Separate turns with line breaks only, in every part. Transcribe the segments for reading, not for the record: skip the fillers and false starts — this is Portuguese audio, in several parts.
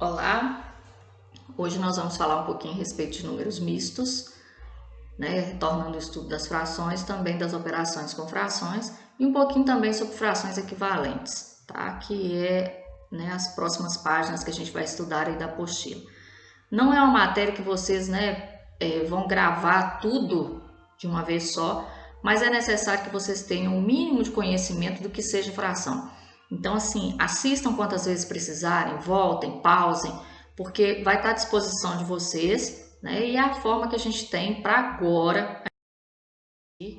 Olá, hoje nós vamos falar um pouquinho a respeito de números mistos, né, retornando o estudo das frações, também das operações com frações e um pouquinho também sobre frações equivalentes, tá? Que é, né, as próximas páginas que a gente vai estudar aí da apostila. Não é uma matéria que vocês, né, vão gravar tudo de uma vez só, mas é necessário que vocês tenham o mínimo de conhecimento do que seja fração. Então, assim, assistam quantas vezes precisarem, voltem, pausem, porque vai estar à disposição de vocês, né? E é a forma que a gente tem para agora,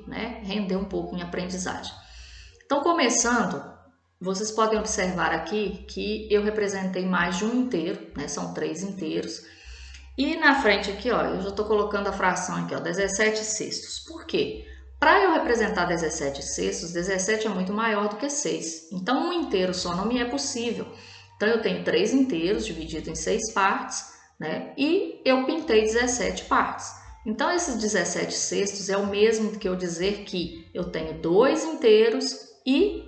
né, render um pouco em aprendizagem. Então, começando, vocês podem observar aqui que eu representei mais de um inteiro, né? São 3 inteiros. E na frente aqui, ó, eu já estou colocando a fração aqui, ó, 17 sextos. Por quê? Para eu representar 17 sextos, 17 é muito maior do que 6. Então, um inteiro só não me é possível. Então, eu tenho 3 inteiros divididos em 6 partes, né? E eu pintei 17 partes. Então, esses 17 sextos é o mesmo que eu dizer que eu tenho 2 inteiros e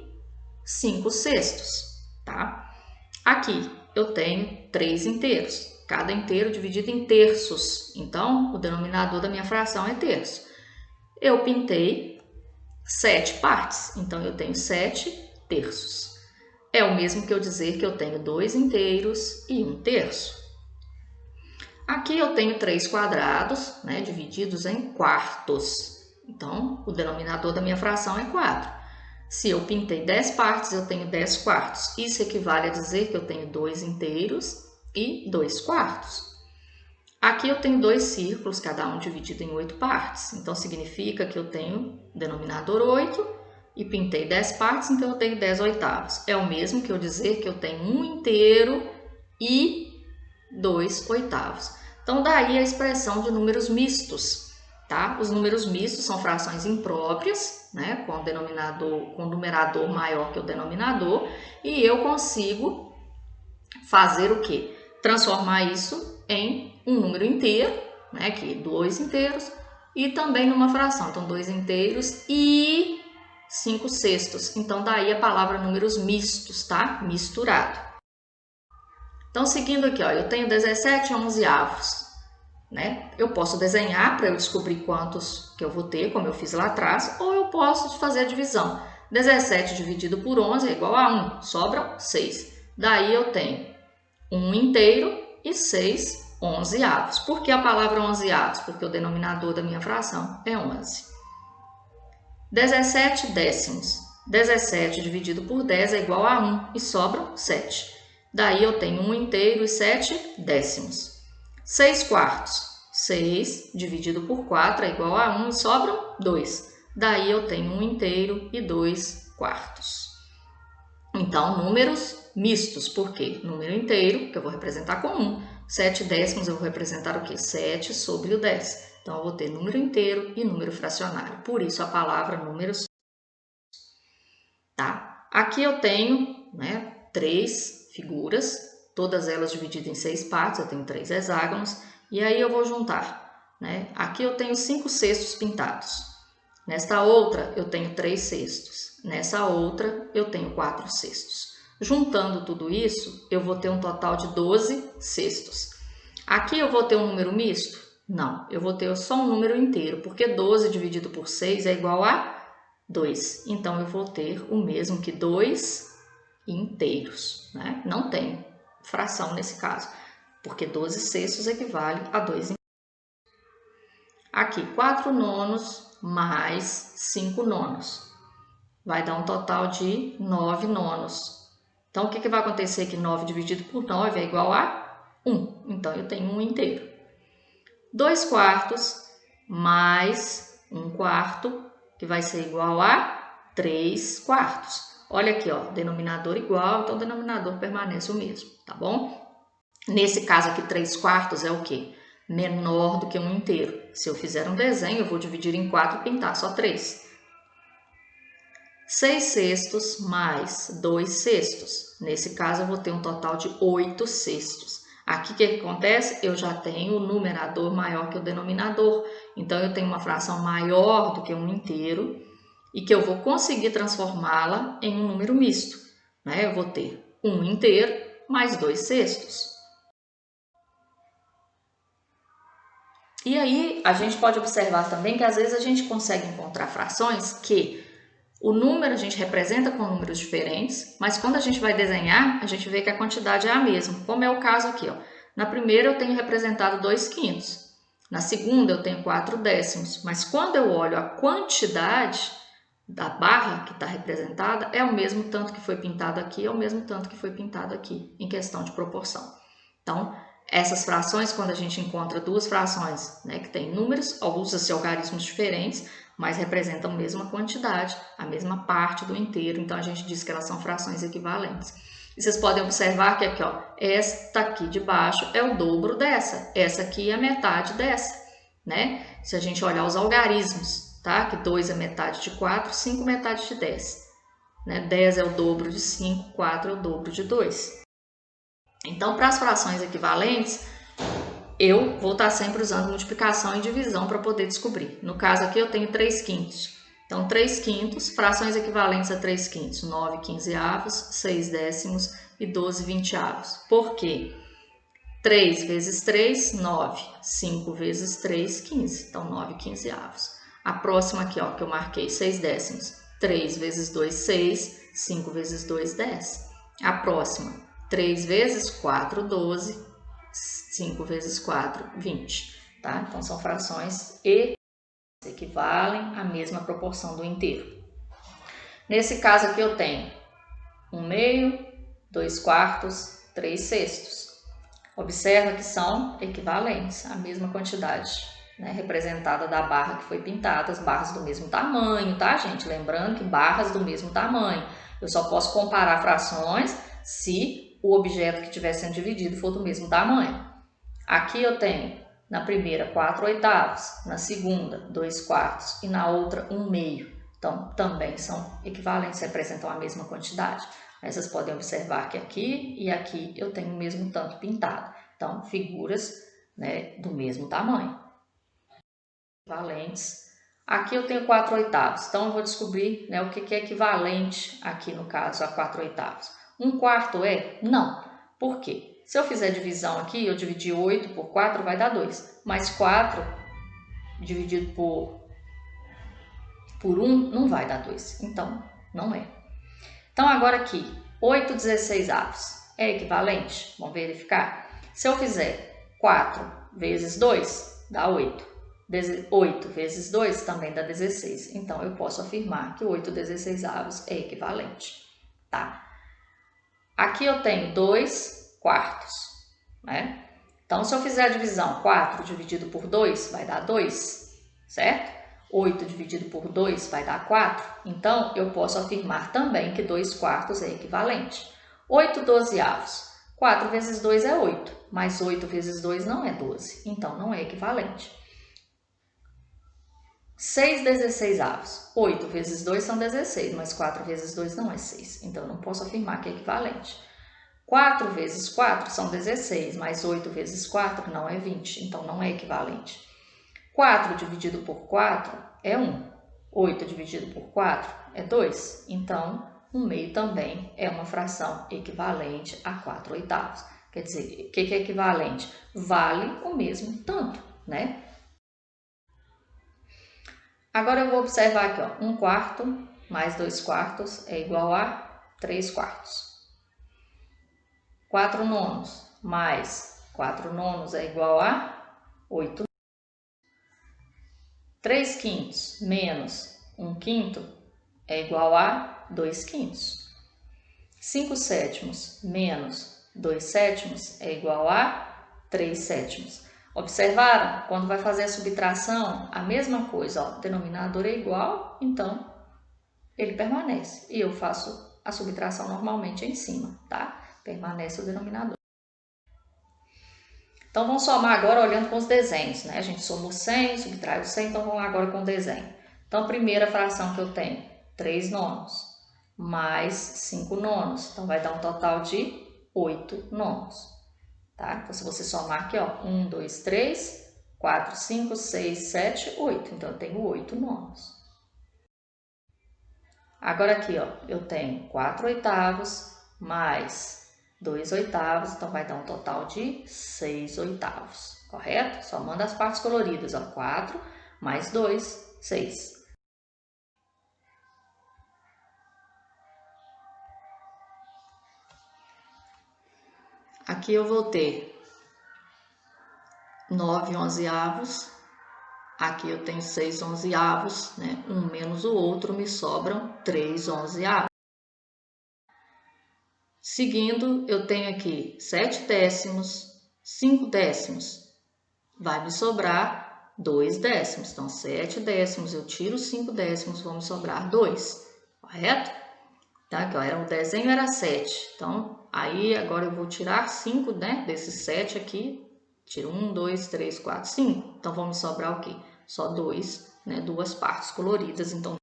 5 sextos, tá? Aqui eu tenho 3 inteiros, cada inteiro dividido em terços. Então, o denominador da minha fração é terço. Eu pintei 7 partes, então eu tenho 7 terços. É o mesmo que eu dizer que eu tenho 2 inteiros e 1 terço. Aqui eu tenho 3 quadrados, né, divididos em quartos. Então, o denominador da minha fração é 4. Se eu pintei 10 partes, eu tenho 10 quartos. Isso equivale a dizer que eu tenho 2 inteiros e 2 quartos. Aqui eu tenho 2 círculos, cada um dividido em 8 partes. Então, significa que eu tenho denominador 8 e pintei 10 partes, então eu tenho 10 oitavos. É o mesmo que eu dizer que eu tenho 1 inteiro e 2 oitavos. Então, daí a expressão de números mistos, tá? Os números mistos são frações impróprias, né? Com numerador maior que o denominador, e eu consigo fazer o quê? Transformar isso em um número inteiro, né? Que 2 inteiros, e também numa fração. Então, 2 inteiros e 5 sextos. Então, daí a palavra números mistos, tá? Misturado. Então, seguindo aqui, ó, eu tenho 17 onzeavos, né? Eu posso desenhar para eu descobrir quantos que eu vou ter, como eu fiz lá atrás, ou eu posso fazer a divisão. 17 dividido por 11 é igual a 1, sobram 6. Daí eu tenho 1 inteiro e 6 onzeavos. Por que a palavra onzeavos? Porque o denominador da minha fração é 11. 17 décimos. 17 dividido por 10 é igual a 1 e sobram 7. Daí eu tenho 1 inteiro e 7 décimos. 6 quartos. 6 dividido por 4 é igual a 1 e sobram 2. Daí eu tenho 1 inteiro e 2 quartos. Então, números mistos. Por quê? Número inteiro, que eu vou representar com 1. 7 décimos eu vou representar o quê? 7 sobre o 10. Então, eu vou ter número inteiro e número fracionário. Por isso, a palavra números. Tá? Aqui eu tenho, né, 3 figuras, todas elas divididas em 6 partes, eu tenho 3 hexágonos, e aí eu vou juntar, né? Aqui eu tenho 5 cestos pintados, nesta outra eu tenho 3 cestos, nessa outra eu tenho 4 cestos. Juntando tudo isso, eu vou ter um total de 12 cestos. Aqui eu vou ter um número misto? Não, eu vou ter só um número inteiro, porque 12 dividido por 6 é igual a 2. Então, eu vou ter o mesmo que 2 inteiros, né? Não tem fração nesse caso, porque 12 sextos equivale a 2 inteiros. Aqui, 4 nonos mais 5 nonos. Vai dar um total de 9 nonos. Então, o que vai acontecer? Que 9 dividido por 9 é igual a 1. Então, eu tenho 1 inteiro. 2 quartos mais 1 quarto, que vai ser igual a 3 quartos. Olha aqui, ó, denominador igual, então o denominador permanece o mesmo, tá bom? Nesse caso aqui, 3 quartos é o quê? Menor do que 1 inteiro. Se eu fizer um desenho, eu vou dividir em 4 e pintar só 3. 6 sextos mais 2 sextos. Nesse caso, eu vou ter um total de 8 sextos. Aqui, o que acontece? Eu já tenho o numerador maior que o denominador. Então, eu tenho uma fração maior do que 1 inteiro e que eu vou conseguir transformá-la em um número misto, né? Eu vou ter 1 inteiro mais 2 sextos. E aí, a gente pode observar também que às vezes a gente consegue encontrar frações que o número a gente representa com números diferentes, mas quando a gente vai desenhar, a gente vê que a quantidade é a mesma, como é o caso aqui, ó. Na primeira eu tenho representado 2/5, na segunda eu tenho 4/10, mas quando eu olho a quantidade da barra que está representada, é o mesmo tanto que foi pintado aqui, é o mesmo tanto que foi pintado aqui, em questão de proporção. Então, essas frações, quando a gente encontra duas frações, né, que tem números, usa-se algarismos diferentes, mas representam a mesma quantidade, a mesma parte do inteiro, então a gente diz que elas são frações equivalentes. E vocês podem observar que aqui, ó, esta aqui de baixo é o dobro dessa, essa aqui é a metade dessa, né? Se a gente olhar os algarismos, tá? Que 2 é metade de 4, 5 é metade de 10, né? 10 é o dobro de 5, 4 é o dobro de 2. Então, para as frações equivalentes, eu vou estar sempre usando multiplicação e divisão para poder descobrir. No caso aqui eu tenho 3/5. Então, 3/5, frações equivalentes a 3/5, 9/15, 6/10 e 12/20. Por quê? 3 vezes 3, 9. 5 vezes 3, 15. Então, 9/15. A próxima aqui, ó, que eu marquei, 6/10. 3 vezes 2, 6. 5 vezes 2, 10. A próxima, 3 vezes 4, 12. 5 vezes 4, 20. Tá? Então, são frações que equivalem à mesma proporção do inteiro. Nesse caso aqui eu tenho 1/2, 2/4, 3/6. Observa que são equivalentes, a mesma quantidade, né, representada da barra que foi pintada, as barras do mesmo tamanho, tá, gente? Lembrando que barras do mesmo tamanho. Eu só posso comparar frações se o objeto que estiver sendo dividido for do mesmo tamanho. Aqui eu tenho, na primeira, 4/8, na segunda, 2/4 e na outra, 1/2. Então, também são equivalentes, representam a mesma quantidade. Aí vocês podem observar que aqui e aqui eu tenho o mesmo tanto pintado. Então, figuras, né, do mesmo tamanho. Equivalentes. Aqui eu tenho 4/8. Então, eu vou descobrir, né, o que é equivalente aqui no caso a 4/8. 1/4 é? Não. Por quê? Se eu fizer divisão aqui, eu dividir 8 por 4 vai dar 2. Mas 4 dividido por 1 não vai dar 2. Então, não é. Então, agora aqui, 8/16 é equivalente? Vamos verificar? Se eu fizer 4 vezes 2, dá 8. 8 vezes 2 também dá 16. Então, eu posso afirmar que 8/16 é equivalente. Tá? Aqui eu tenho 2/4, né? Então, se eu fizer a divisão 4 dividido por 2, vai dar 2, certo? 8 dividido por 2 vai dar 4. Então, eu posso afirmar também que 2/4 é equivalente. 8/12. 4 vezes 2 é 8, mas 8 vezes 2 não é 12. Então, não é equivalente. 6/16. 8 vezes 2 são 16, mas 4 vezes 2 não é 6. Então, eu não posso afirmar que é equivalente. 4 vezes 4 são 16, mas 8 vezes 4 não é 20. Então, não é equivalente. 4 dividido por 4 é 1. 8 dividido por 4 é 2. Então, 1/2 também é uma fração equivalente a 4/8. Quer dizer, o que é equivalente? Vale o mesmo tanto, né? Agora eu vou observar aqui, ó, 1/4 mais 2/4 é igual a 3/4. 4/9 mais 4/9 é igual a 8. 3/5 menos 1/5 é igual a 2/5. 5/7 menos 2/7 é igual a 3/7. Observaram? Quando vai fazer a subtração, a mesma coisa, ó, o denominador é igual, então ele permanece. E eu faço a subtração normalmente em cima, tá? Permanece o denominador. Então, vamos somar agora olhando com os desenhos, né? A gente somou 100, subtraiu 100, então vamos lá agora com o desenho. Então, a primeira fração que eu tenho, 3/9, mais 5/9. Então, vai dar um total de 8/9, tá? Então, se você somar aqui, ó, 1, 2, 3, 4, 5, 6, 7, 8. Então, eu tenho 8/9. Agora aqui, ó, eu tenho 4/8 mais 2/8, então vai dar um total de 6/8, correto? Somando as partes coloridas, ó, 4 mais 2, 6. Aqui eu vou ter 9 onzeavos, aqui eu tenho 6 onzeavos, né? Um menos o outro, me sobram 3 onzeavos. Seguindo, eu tenho aqui 7 décimos, 5 décimos, vai me sobrar 2 décimos. Então, 7 décimos, eu tiro 5 décimos, vão me sobrar 2, correto? Então, aqui, ó, o desenho era 7, então, aí agora eu vou tirar 5, né, desses 7 aqui, tiro 1, 2, 3, 4, 5, então vão me sobrar o quê? Só 2, né, duas partes coloridas, então,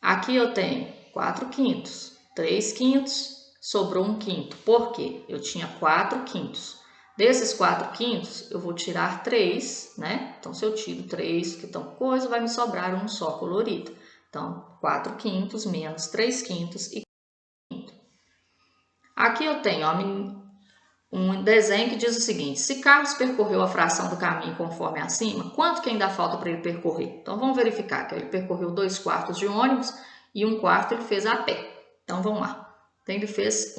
aqui eu tenho 4 quintos, 3 quintos, sobrou 1 quinto, por quê? Eu tinha 4 quintos, desses 4 quintos eu vou tirar 3, né, então se eu tiro 3, que então coisa, vai me sobrar um só colorido. Então, 4 quintos menos 3 quintos e quinto. Aqui eu tenho ó, um desenho que diz o seguinte: se Carlos percorreu a fração do caminho conforme acima, quanto que ainda falta para ele percorrer? Então, vamos verificar que ele percorreu 2 quartos de ônibus e 1 quarto ele fez a pé. Então, vamos lá. Então, ele fez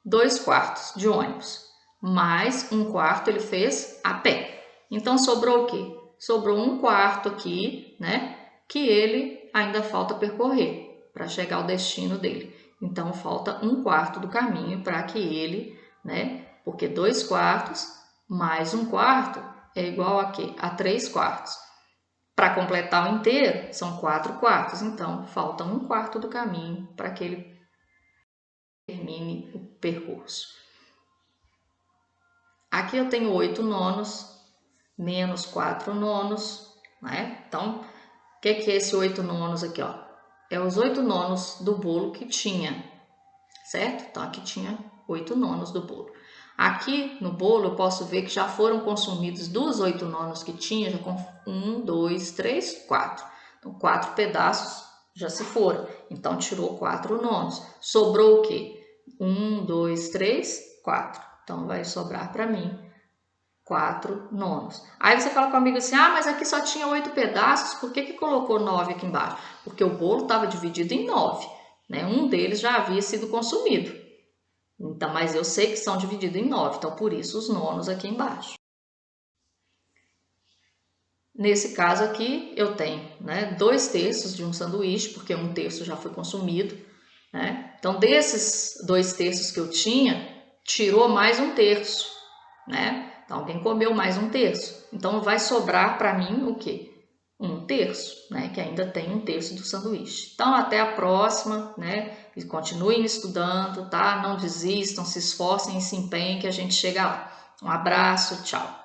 2 quartos de ônibus, mais 1 quarto ele fez a pé. Então, sobrou o quê? Sobrou 1 quarto aqui, né? Que ele ainda falta percorrer para chegar ao destino dele. Então, falta 1 quarto do caminho para que ele, né? Porque 2 quartos mais 1 quarto é igual a quê? A 3 quartos. Para completar o inteiro, são 4 quartos. Então, falta 1 quarto do caminho para que ele termine o percurso. Aqui eu tenho 8 nonos menos 4 nonos, né? Então, o que é esse 8 nonos aqui, ó? É os 8 nonos do bolo que tinha, certo? Então, aqui tinha 8 nonos do bolo. Aqui no bolo eu posso ver que já foram consumidos dos 8 nonos que tinha, já com 1, 2, 3, 4. Então, 4 pedaços já se foram. Então, tirou 4 nonos. Sobrou o quê? 1, 2, 3, 4. Então, vai sobrar para mim 4 nonos. Aí você fala comigo assim, ah, mas aqui só tinha 8 pedaços, por que colocou 9 aqui embaixo? Porque o bolo estava dividido em 9, né? Um deles já havia sido consumido. Então, mas eu sei que são divididos em 9, então por isso os nonos aqui embaixo. Nesse caso aqui, eu tenho, né, 2 terços de um sanduíche, porque 1 terço já foi consumido, né? Então, desses 2 terços que eu tinha, tirou mais 1 terço, né? Então, alguém comeu mais 1 terço. Então, vai sobrar para mim o quê? 1 terço, né? Que ainda tem 1 terço do sanduíche. Então, até a próxima, né? E continuem estudando, tá? Não desistam, se esforcem e se empenhem que a gente chega lá. Um abraço, tchau!